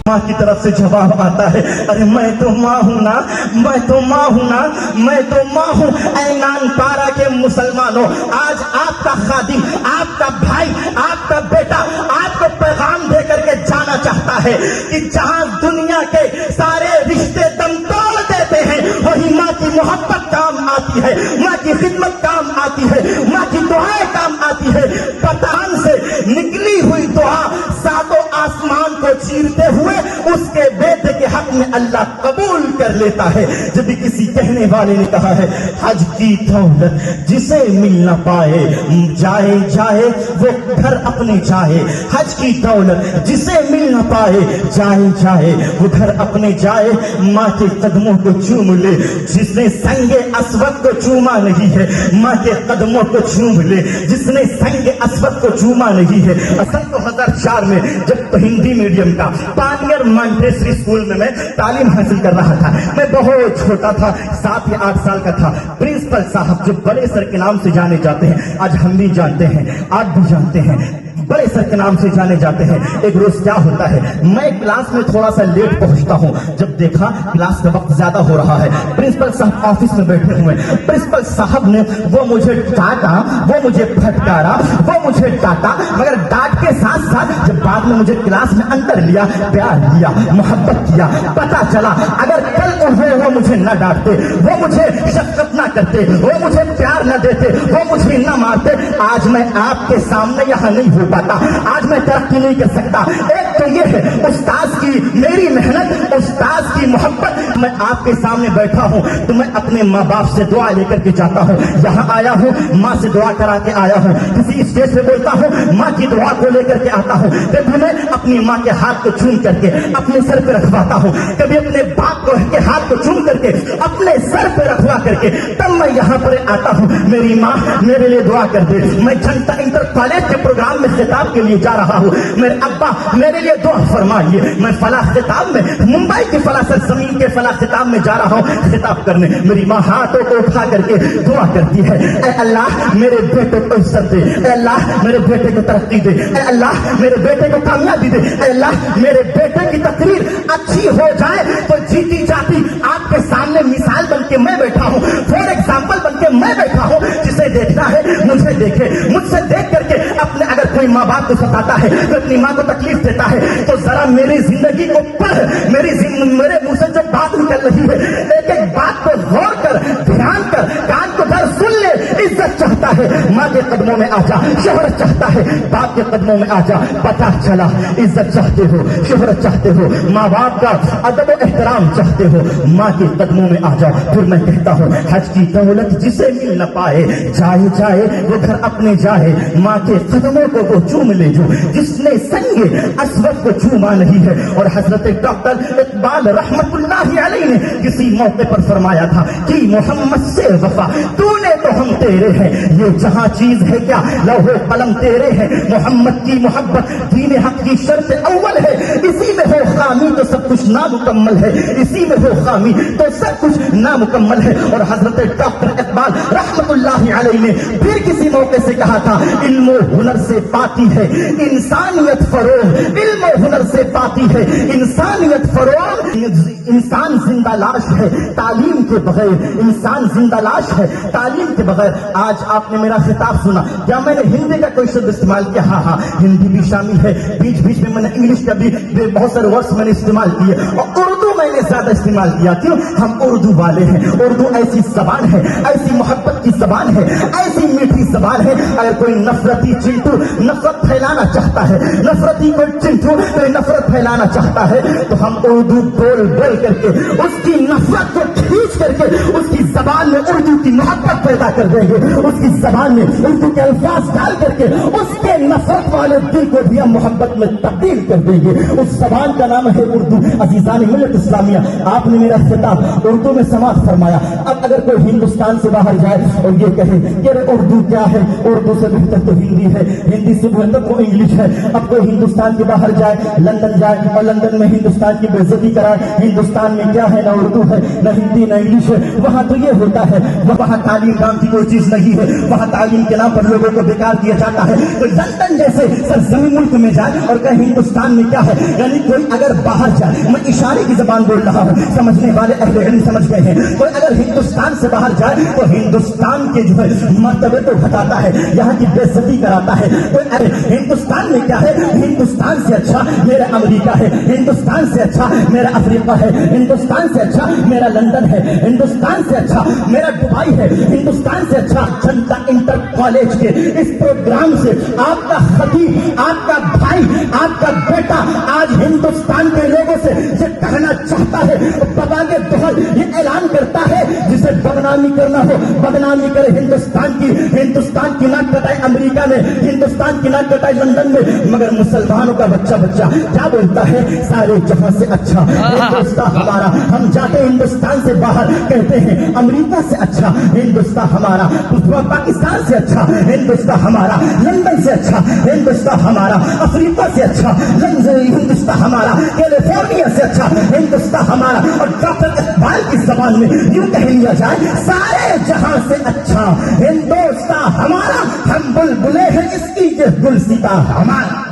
माँ की तरफ से जवाब आता है, अरे मैं तो माँ हूँ ना, मैं तो माँ हूँ ना, मैं तो माँ हूँ। ऐ नानपारा के मुसलमानों, आज आपका खादिम, आपका भाई, आपका बेटा आपको पैगाम दे करके जाना चाहता है कि जहाँ दुनिया के सारे रिश्ते दम तोड़ देते हैं, वही माँ की मोहब्बत काम आती है, माँ की खिदमत काम आती है, माँ की दुआएं काम आती है। पठान से निकली हुई दुआ सातों आसमान को चीरते हुए उसके बेटे के हक में अल्लाह कबूल कर लेता है। जब किसी कहने वाले ने कहा है, हज की दौलत जिसे मिल न पाए जाए जाए वो घर अपने जाए, हज की दौलत जिसे मिल न पाए जाए जाए वो घर अपने जाए। माँ के कदमों को चूम ले जिसने संगे असवद को चूमा नहीं है, माँ के कदमों को चूम ले जिसने संगे असवद को चूमा नहीं है। असल 2004 में जब तो हिंदी मीडियम का पानियर मॉन्टेसरी स्कूल में मैं तालीम हासिल कर रहा था, मैं बहुत छोटा था, 7 या 8 साल का था। प्रिंसिपल साहब जो बड़े सर के नाम से जाने जाते हैं, आज हम भी जानते हैं, आज भी जानते हैं, बड़े सर के नाम से जाने जाते हैं। एक रोज क्या होता है, मैं क्लास में थोड़ा सा लेट पहुंचता हूं, जब देखा क्लास का वक्त ज्यादा हो रहा है, प्रिंसिपल साहब ऑफिस में बैठे हुए। प्रिंसिपल साहब ने वो मुझे डांटा, वो मुझे फटकारा, वो मुझे डांटा, मगर डांट के साथ साथ जब बाद में मुझे क्लास में अंदर लिया, प्यार दिया, मोहब्बत किया, पता चला अगर कल उन्हें वो मुझे न डांटते, वो मुझे शफकत न करते, वो मुझे प्यार न देते, वो मुझे न मारते, आज मैं आपके सामने यहाँ नहीं हो पाता, आज मैं तरक्की नहीं कर सकता। एक तो ये है उस्ताद की मेरी मेहनत, उस्ताद की मोहब्बत। मैं आपके सामने बैठा हूँ तो मैं अपने माँ बाप से दुआ लेकर के जाता हूँ, यहाँ आया हूँ माँ से दुआ करा के आया हूँ, किसी स्टेज पे बोलता हूँ माँ की दुआ को लेकर के आता हूँ, कभी मैं अपनी माँ के हाथ को चूम करके अपने सर पे रखवाता हूँ, कभी अपने बाप को के हाथ को चूम करके अपने सर पे रखवा करके तब मैं यहाँ पर आता हूँ। मेरी माँ मेरे लिए दुआ कर दे, मैं जनता इंटर कॉलेज के प्रोग्राम में खिताब के लिए जा रहा हूँ, मेरे अब्बा मेरे लिए दुआ फरमाइए, मैं फला खिताब में मुंबई की फला सरजमीन के फला खिताब में जा रहा हूँ खिताब करने। मेरी माँ हाथों को उठा करके दुआ करती है, ऐ अल्लाह मेरे बेटे को इज्जत दे, ऐ अल्लाह मेरे बेटे को तरक्की दे, ऐ अल्लाह मेरे बेटे को कामयाबी दे, ऐ अल्लाह मेरे बेटे की तकरीर अच्छी हो जाए तो जीती जाती आपके सामने मिसाल बन के मैं बैठा हूँ, फॉर एग्जाम्पल बन के मैं बैठा हूँ। जिसे देखना है मुझे देखे, मुझसे देख करके अपने अगर कोई माँ बाप को सताता है तो अपनी माँ को तकलीफ देता है तो जरा मेरी जिंदगी को पढ़, मेरे मुंह से जो बात निकल रही है एक एक बात को गौर कर, ध्यान कर, कान को धर सुन ले। इज्जत चाहता है माँ के कदमों में आजा, शोहरत चाहता है बाप के कदमों में आजा। पता चला इज्जत चाहते हो, शोहरत चाहते हो, माँ बाप का अदब और एहतराम चाहते हो, माँ के कदमों में आ जाओ। फिर मैं कहता हूँ हज की दौलत जिसे मिल न पाए जाए जाए वो घर अपने जाए, माँ के कदमों को वो चूम ले जो जिसने संगे असवद को चूमा नहीं है। और हजरत डॉक्टर इकबाल रहमतुल्लाहि अलैहि ने किसी मौके पर फरमाया था कि मोहम्मद से वफा तूने तो हम तेरे हैं, ये जहां चीज है क्या लौह कलम तेरे हैं, मोहम्मद की मोहब्बत दीन हक की शर्त अव्वल है, इसी में हो खामी तो सब कुछ नामुकम्मल है, इसी में हो खामी तो सब कुछ नामुकम्मल है। और हजरत डॉक्टर इकबाल रहमतुल्लाहि अलैहि ने फिर किसी मौके से कहा था, इल्म हुनर से पाती है इंसानियत फरोग, इल्म हुनर से पाती है इंसानियत फरोग। इंसान जिंदा लाश है तालीम के बगैर, इंसान जिंदा लाश है तालीम के बगैर। आज आपने मेरा खिताब सुना, क्या मैंने हिंदी का कोई शब्द इस्तेमाल किया? हाँ, हिंदी भी शामिल है, बीच बीच में मैंने इंग्लिश का भी बहुत सारे वर्ड्स मैंने इस्तेमाल किए और उर्दू मैंने ज्यादा इस्तेमाल किया। क्यों? हम उर्दू वाले हैं, उर्दू ऐसी जबान है, ऐसी मोहब्बत की जबान है, ऐसी मीठी जबान है। अगर कोई नफरती चिंटू नफरत फैलाना चाहता है, नफरती कोई चिंटू कोई नफरत फैलाना चाहता है तो हम उर्दू बोल बोल करके उसकी नफरत को खींच करके उसकी जबान में उर्दू की मोहब्बत पैदा कर देंगे, उसकी जबान में उर्दू के अल्फाज डाल करके उसके नफरत वाले दिल को भी हम मोहब्बत में तब्दील कर देंगे। उस जबान का नाम है उर्दू। अजीजान मिल्लत इस्लाम। نظامیہ آپ نے میرا خطاب اردو میں سماعت فرمایا. اب اگر کوئی ہندوستان سے باہر جائے اور یہ کہے کہ اردو کیا ہے, اردو سے بہتر تو ہندی ہے, ہندی سے بہتر تو انگلش ہے. اب کوئی ہندوستان کے باہر جائے, لندن جائے اور لندن میں ہندوستان کی بے عزتی کرائے, ہندوستان میں کیا ہے, نہ اردو ہے نہ ہندی نہ انگلش ہے. وہاں تو یہ ہوتا ہے, وہاں تعلیم نام کی کوئی چیز نہیں ہے, وہاں تعلیم کے نام پر لوگوں کو بیکار کیا جاتا ہے. تو لندن جیسے سرزمین ملک میں جائے اور کہیں ہندوستان میں کیا ہے, یعنی کوئی اگر باہر جائے, میں اشارے کی زبان بول رہا ہوں, سمجھنے والے اہل علم سمجھ گئے ہیں, کوئی اگر ہندوستان سے باہر جائے تو ہندوستان کے جو ہے مرتبے کو گھٹاتا ہے, یہاں کی بے عزتی کراتا ہے. کوئی اگر ہندوستان میں کیا ہے, ہندوستان سے اچھا میرا امریکہ ہے, ہندوستان سے اچھا میرا افریقہ ہے, ہندوستان سے اچھا میرا لندن ہے, ہندوستان سے اچھا میرا دبئی ہے, ہندوستان سے اچھا جنتا انٹر کالج کے اس پروگرام سے آپ کا خطیب, آپ کا بھائی, آپ کا بیٹا آج ہندوستان کے لوگوں سے یہ کہنا چاہتا ہے, باباگے دہل یہ اعلان کرتا ہے, جسے بدنامی کرنا ہو بدنامی کرے ہندوستان کی ناک کٹائے امریکہ میں, ہندوستان کی ناک کٹائے لندن میں, مگر مسلمانوں کا بچہ کیا بولتا ہے, سارے جہاں سے اچھا ہندوستان ہمارا. ہم جاتے ہندوستان سے باہر کہتے ہیں امریکہ سے اچھا ہندوستان ہمارا, پاکستان سے اچھا ہندوستان ہمارا, لندن سے اچھا ہندوستان ہمارا, افریقہ سے اچھا ہندوستان ہمارا, کیلیفورنیا سے اچھا ہندوستان ہمارا. اور ڈاکٹر اقبال کی زبان میں یوں کہہ لیا جائے, سارے جہاں سے اچھا ہندوستان ہمارا, ہم بلبلے ہیں اس کی یہ گلستاں ہمارا.